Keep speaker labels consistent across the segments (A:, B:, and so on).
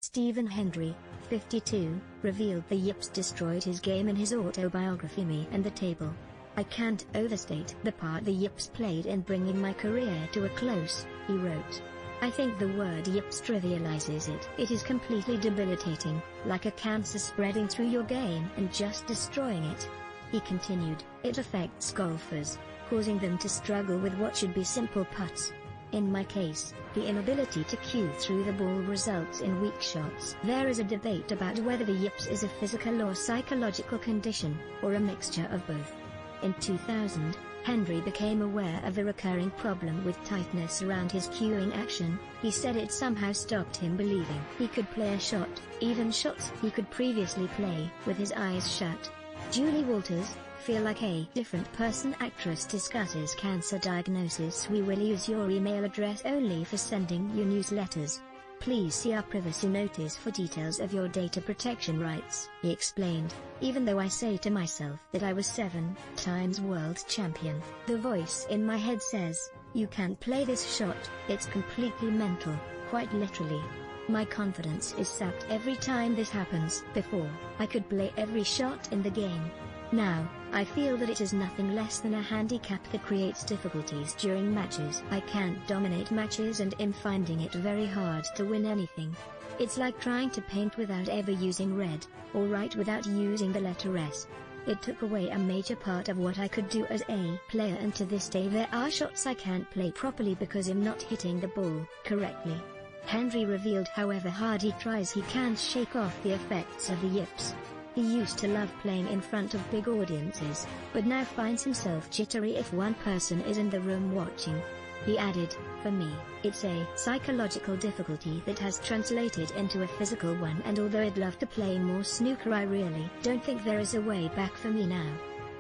A: Stephen Hendry, 52, revealed the yips destroyed his game in his autobiography Me and the Table. "I can't overstate the part the yips played in bringing my career to a close," he wrote. "I think the word yips trivializes it. It is completely debilitating, like a cancer spreading through your game and just destroying it." He continued, "It affects golfers, causing them to struggle with what should be simple putts. In my case, the inability to cue through the ball results in weak shots. There is a debate about whether the yips is a physical or psychological condition, or a mixture of both." In 2000, Hendry became aware of the recurring problem with tightness around his cueing action. He said it somehow stopped him believing he could play a shot, even shots he could previously play with his eyes shut. Julie Walters, "Feel like a different person" actress discusses cancer diagnosis. "We will use your email address only for sending you newsletters. Please see our privacy notice for details of your data protection rights," he explained. "Even though I say to myself that I was 7 times world champion, the voice in my head says, 'You can't play this shot.' It's completely mental, quite literally. My confidence is sapped every time this happens. Before, I could play every shot in the game. Now, I feel that it is nothing less than a handicap that creates difficulties during matches. I can't dominate matches and am finding it very hard to win anything. It's like trying to paint without ever using red, or write without using the letter S. It took away a major part of what I could do as a player, and to this day there are shots I can't play properly because I'm not hitting the ball correctly." Hendry revealed however hard he tries he can't shake off the effects of the yips. He used to love playing in front of big audiences, but now finds himself jittery if one person is in the room watching. He added, "For me, it's a psychological difficulty that has translated into a physical one, and although I'd love to play more snooker, I really don't think there is a way back for me now."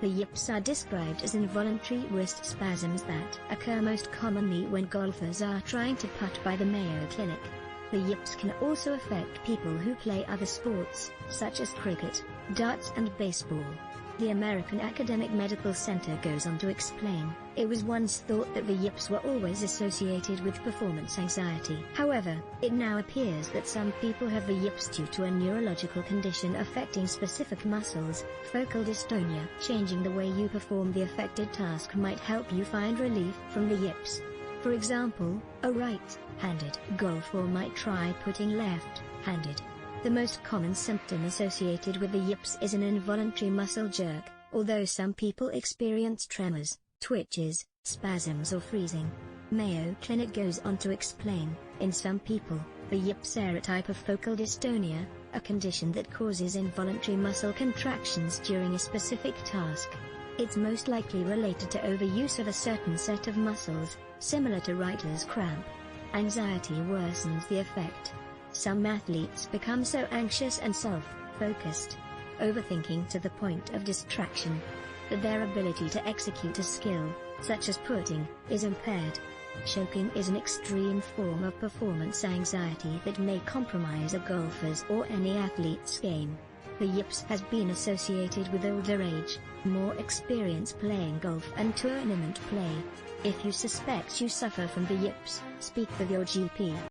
A: The yips are described as involuntary wrist spasms that occur most commonly when golfers are trying to putt by the Mayo Clinic. The yips can also affect people who play other sports, such as cricket, darts and baseball. The American Academic Medical Center goes on to explain, "It was once thought that the yips were always associated with performance anxiety. However, it now appears that some people have the yips due to a neurological condition affecting specific muscles, focal dystonia. Changing the way you perform the affected task might help you find relief from the yips. For example, a right-handed golfer might try putting left-handed. The most common symptom associated with the yips is an involuntary muscle jerk, although some people experience tremors, twitches, spasms or freezing." Mayo Clinic goes on to explain, "In some people, the yips are a type of focal dystonia, a condition that causes involuntary muscle contractions during a specific task. It's most likely related to overuse of a certain set of muscles, similar to writer's cramp. Anxiety worsens the effect. Some athletes become so anxious and self-focused, overthinking to the point of distraction, that their ability to execute a skill, such as putting, is impaired. Choking is an extreme form of performance anxiety that may compromise a golfer's or any athlete's game. The yips has been associated with older age, more experience playing golf and tournament play. If you suspect you suffer from the yips, speak with your GP.